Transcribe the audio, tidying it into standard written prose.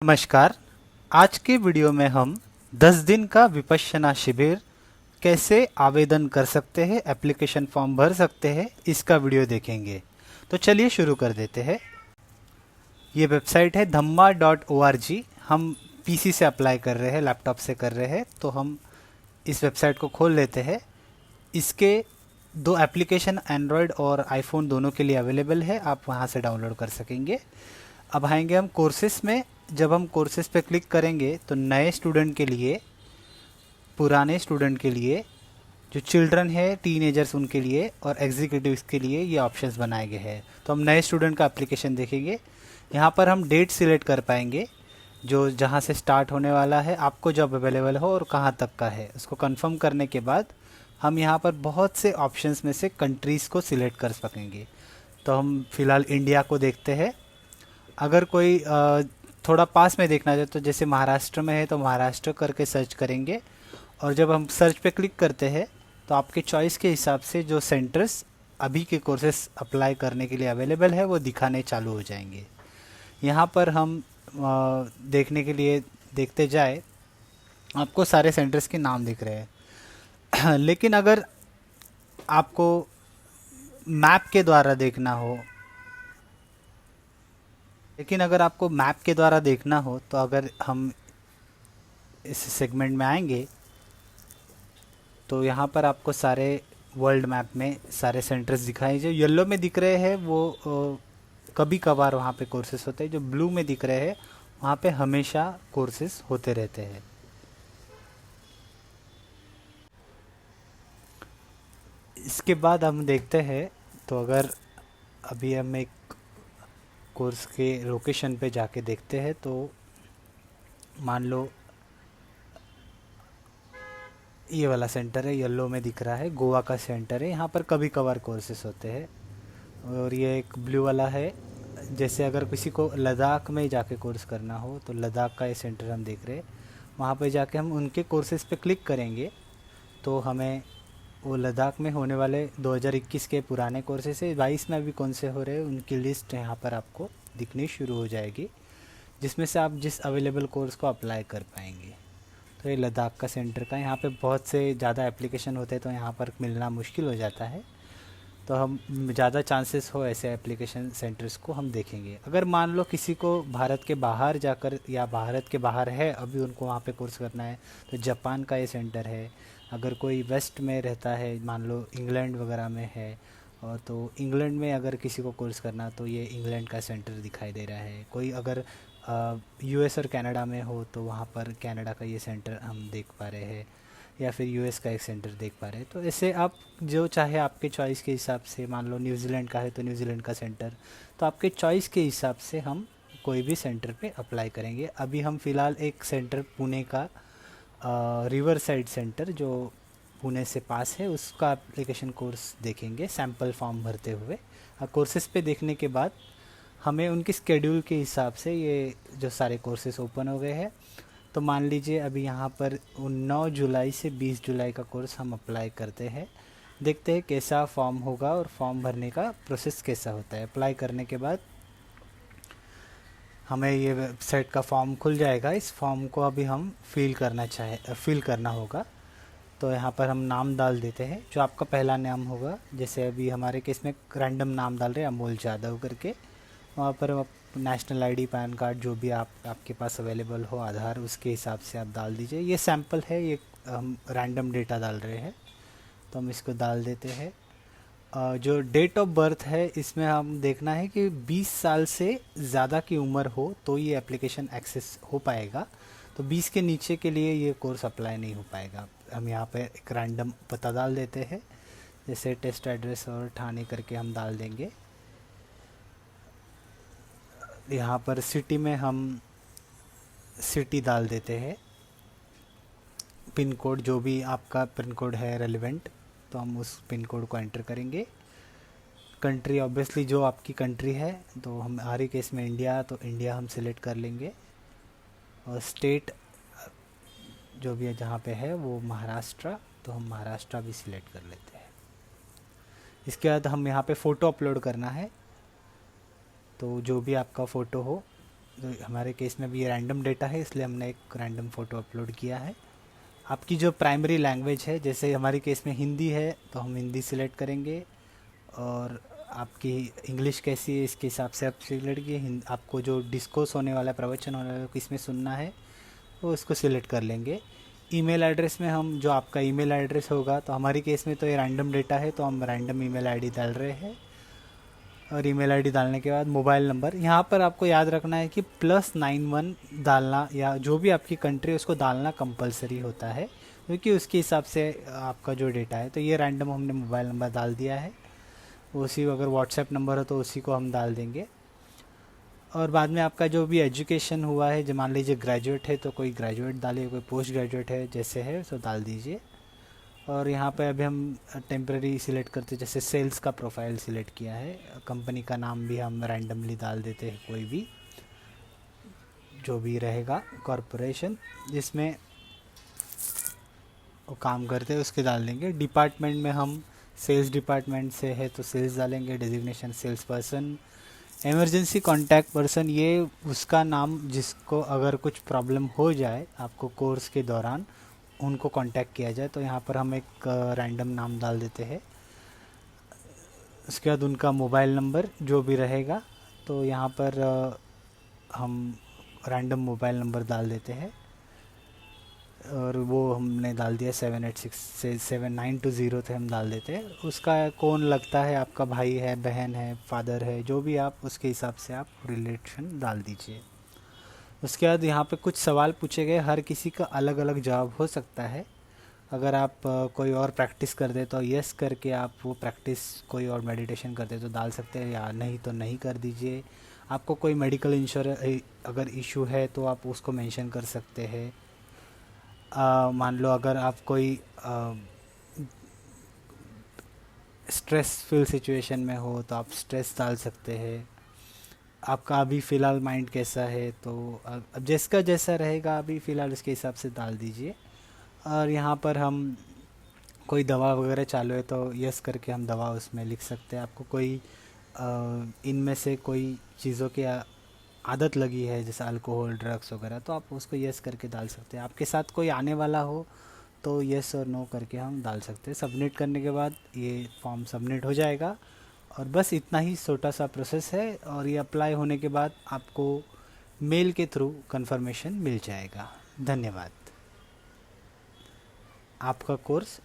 नमस्कार। आज के वीडियो में हम 10 दिन का विपश्यना शिविर कैसे आवेदन कर सकते हैं, एप्लीकेशन फॉर्म भर सकते हैं, इसका वीडियो देखेंगे। तो चलिए शुरू कर देते हैं। ये वेबसाइट है dhamma.org। हम पीसी से अप्लाई कर रहे हैं, लैपटॉप से कर रहे हैं, तो हम इस वेबसाइट को खोल लेते हैं। इसके दो एप्लीकेशन एंड्रॉयड और आईफोन दोनों के लिए अवेलेबल है, आप वहाँ से डाउनलोड कर सकेंगे। अब आएंगे हम कोर्सेस में। जब हम कोर्सेस पे क्लिक करेंगे तो नए स्टूडेंट के लिए, पुराने स्टूडेंट के लिए, जो चिल्ड्रन है, टीनेजर्स, उनके लिए और एग्जीक्यूटिव्स के लिए ये ऑप्शंस बनाए गए हैं। तो हम नए स्टूडेंट का एप्लीकेशन देखेंगे। यहाँ पर हम डेट सिलेक्ट कर पाएंगे, जो जहाँ से स्टार्ट होने वाला है, आपको जॉब अवेलेबल हो और कहाँ तक का है। उसको कंफर्म करने के बाद हम यहाँ पर बहुत से ऑप्शंस में से कंट्रीज़ को सिलेक्ट कर सकेंगे। तो हम फिलहाल इंडिया को देखते हैं। अगर कोई थोड़ा पास में देखना चाहे तो जैसे महाराष्ट्र में है तो महाराष्ट्र करके सर्च करेंगे, और जब हम सर्च पे क्लिक करते हैं तो आपके चॉइस के हिसाब से जो सेंटर्स अभी के कोर्सेस अप्लाई करने के लिए अवेलेबल है वो दिखाने चालू हो जाएंगे। यहाँ पर हम देखने के लिए देखते जाए, आपको सारे सेंटर्स के नाम दिख रहे हैं। लेकिन अगर आपको मैप के द्वारा देखना हो तो अगर हम इस सेगमेंट में आएंगे तो यहाँ पर आपको सारे वर्ल्ड मैप में सारे सेंटर्स दिखाई, जो येलो में दिख रहे हैं वो कभी कभार वहाँ पे कोर्सेस होते हैं, जो ब्लू में दिख रहे हैं वहाँ पे हमेशा कोर्सेस होते रहते हैं। इसके बाद हम देखते हैं, तो अगर अभी हम एक कोर्स के लोकेशन पे जाके देखते हैं तो मान लो ये वाला सेंटर है, येलो में दिख रहा है, गोवा का सेंटर है। यहाँ पर कभी कभार कोर्सेस होते हैं। और ये एक ब्लू वाला है, जैसे अगर किसी को लद्दाख में जाके कोर्स करना हो तो लद्दाख का ये सेंटर हम देख रहे हैं। वहाँ पे जाके हम उनके कोर्सेज़ पे क्लिक करेंगे तो हमें वो लद्दाख में होने वाले 2021 के पुराने कोर्सेस है, 22 में अभी कौन से हो रहे हैं उनकी लिस्ट यहाँ पर आपको दिखनी शुरू हो जाएगी, जिसमें से आप जिस अवेलेबल कोर्स को अप्लाई कर पाएंगे। तो ये लद्दाख का सेंटर का, यहाँ पे बहुत से ज़्यादा एप्लीकेशन होते हैं तो यहाँ पर मिलना मुश्किल हो जाता है। तो हम ज़्यादा चांसेस हो ऐसे एप्लीकेशन सेंटर्स को हम देखेंगे। अगर मान लो किसी को भारत के बाहर जाकर या भारत के बाहर है अभी उनको वहाँ पे कोर्स करना है तो जापान का ये सेंटर है। अगर कोई वेस्ट में रहता है, मान लो इंग्लैंड वगैरह में है, और तो इंग्लैंड में अगर किसी को कोर्स करना तो ये इंग्लैंड का सेंटर दिखाई दे रहा है। कोई अगर यूएस और कनाडा में हो तो वहाँ पर कनाडा का ये सेंटर हम देख पा रहे हैं, या फिर यूएस का एक सेंटर देख पा रहे हैं। तो ऐसे आप जो चाहे आपके चॉइस के हिसाब से, मान लो न्यूजीलैंड का है तो न्यूजीलैंड का सेंटर, तो आपके चॉइस के हिसाब से हम कोई भी सेंटर पे अप्लाई करेंगे। अभी हम फ़िलहाल एक सेंटर पुणे का, रिवर साइड सेंटर जो पुणे से पास है, उसका एप्लीकेशन कोर्स देखेंगे सैम्पल फॉर्म भरते हुए। कोर्सेज पे देखने के बाद हमें उनकी स्केड्यूल के हिसाब से ये जो सारे कोर्सेज ओपन हो गए हैं। तो मान लीजिए अभी यहाँ पर 9 जुलाई से 20 जुलाई का कोर्स हम अप्लाई करते हैं। देखते हैं कैसा फॉर्म होगा और फॉर्म भरने का प्रोसेस कैसा होता है। अप्लाई करने के बाद हमें ये वेबसाइट का फॉर्म खुल जाएगा। इस फॉर्म को अभी हम फिल करना होगा। तो यहाँ पर हम नाम डाल देते हैं, जो आपका पहला नाम होगा। जैसे अभी हमारे केस में रैंडम नाम डाल रहे हैं, अमोल जादव करके। वहाँ पर आप नेशनल आईडी, पैन कार्ड, जो भी आपके पास अवेलेबल हो, आधार, उसके हिसाब से आप डाल दीजिए। ये सैम्पल है, ये हम रैंडम डेटा डाल रहे हैं तो हम इसको डाल देते हैं। जो डेट ऑफ बर्थ है इसमें हम देखना है कि 20 साल से ज़्यादा की उम्र हो तो ये एप्लीकेशन एक्सेस हो पाएगा। तो 20 के नीचे के लिए ये कोर्स अप्लाई नहीं हो पाएगा। हम यहाँ पे एक रैंडम पता डाल देते हैं, जैसे टेस्ट एड्रेस और ठाणे करके हम डाल देंगे। यहाँ पर सिटी में हम सिटी डाल देते हैं। पिन कोड, जो भी आपका पिन कोड है रेलिवेंट, तो हम उस पिन कोड को एंटर करेंगे। कंट्री, ऑब्वियसली जो आपकी कंट्री है, तो हम हमारे केस में इंडिया, तो इंडिया हम सिलेक्ट कर लेंगे। और स्टेट जो भी है जहाँ पे है वो महाराष्ट्र, तो हम महाराष्ट्र भी सिलेक्ट कर लेते हैं। इसके बाद हम यहाँ पे फ़ोटो अपलोड करना है, तो जो भी आपका फ़ोटो हो तो हमारे केस में भी ये रैंडम डेटा है, इसलिए हमने एक रैंडम फ़ोटो अपलोड किया है। आपकी जो प्राइमरी लैंग्वेज है, जैसे हमारे केस में हिंदी है तो हम हिंदी सिलेक्ट करेंगे, और आपकी इंग्लिश कैसी है इसके हिसाब से आप सिलेक्ट किए। आपको जो डिस्कोर्स होने वाला है, प्रवचन होने वाला है, किसमें सुनना है वो उसको सिलेक्ट कर लेंगे। ईमेल एड्रेस में हम जो आपका ईमेल एड्रेस होगा, तो हमारी केस में तो ये रैंडम डेटा है तो हम रैंडम ईमेल आईडी डाल रहे हैं। और ईमेल आईडी डालने के बाद मोबाइल नंबर, यहाँ पर आपको याद रखना है कि +91 डालना, या जो भी आपकी कंट्री है उसको डालना कंपलसरी होता है, क्योंकि उसके हिसाब से आपका जो डेटा है। तो ये रैंडम हमने मोबाइल नंबर डाल दिया है, उसी अगर व्हाट्सएप नंबर हो तो उसी को हम डाल देंगे। और बाद में आपका जो भी एजुकेशन हुआ है, जो मान लीजिए ग्रेजुएट है तो कोई ग्रेजुएट डालिए, कोई पोस्ट ग्रेजुएट है जैसे है तो डाल दीजिए। और यहाँ पे अभी हम टेम्प्रेरी सिलेक्ट करते, जैसे सेल्स का प्रोफाइल सिलेक्ट किया है। कंपनी का नाम भी हम रैंडमली डाल देते हैं, कोई भी जो भी रहेगा कॉरपोरेशन जिसमें वो काम करते हैं उसके डाल देंगे। डिपार्टमेंट में हम सेल्स डिपार्टमेंट से है तो सेल्स डालेंगे, designation sales person. Emergency contact person, ये उसका नाम जिसको अगर कुछ प्रॉब्लम हो जाए आपको कोर्स के दौरान, उनको कांटेक्ट किया जाए, तो यहाँ पर हम एक रैंडम नाम डाल देते हैं। उसके बाद उनका मोबाइल नंबर जो भी रहेगा, तो यहाँ पर हम रैंडम मोबाइल नंबर डाल देते हैं, और वो हमने डाल दिया 786 से 7920 थे हम डाल देते हैं। उसका कौन लगता है, आपका भाई है, बहन है, फादर है, जो भी आप उसके हिसाब से आप रिलेशन डाल दीजिए। उसके बाद यहाँ पे कुछ सवाल पूछे गए, हर किसी का अलग अलग जवाब हो सकता है। अगर आप कोई और प्रैक्टिस कर दे तो यस करके आप वो प्रैक्टिस, कोई और मेडिटेशन करते तो डाल सकते हैं, या नहीं तो नहीं कर दीजिए। आपको कोई मेडिकल इंश्योरेंस अगर इशू है तो आप उसको मेंशन कर सकते हैं। मान लो अगर आप कोई स्ट्रेसफुल सिचुएशन में हो तो आप स्ट्रेस डाल सकते हैं। आपका अभी फ़िलहाल माइंड कैसा है, तो अब जिसका जैसा रहेगा अभी फ़िलहाल उसके हिसाब से डाल दीजिए। और यहाँ पर हम कोई दवा वगैरह चालू है तो यस करके हम दवा उसमें लिख सकते हैं। आपको कोई इनमें से कोई चीज़ों की आदत लगी है जैसे अल्कोहल, ड्रग्स वगैरह, तो आप उसको यस करके डाल सकते हैं। आपके साथ कोई आने वाला हो तो यस और नो करके हम डाल सकते हैं। सबमिट करने के बाद ये फॉर्म सबमिट हो जाएगा, और बस इतना ही छोटा सा प्रोसेस है। और ये अप्लाई होने के बाद आपको मेल के थ्रू कंफर्मेशन मिल जाएगा। धन्यवाद। आपका कोर्स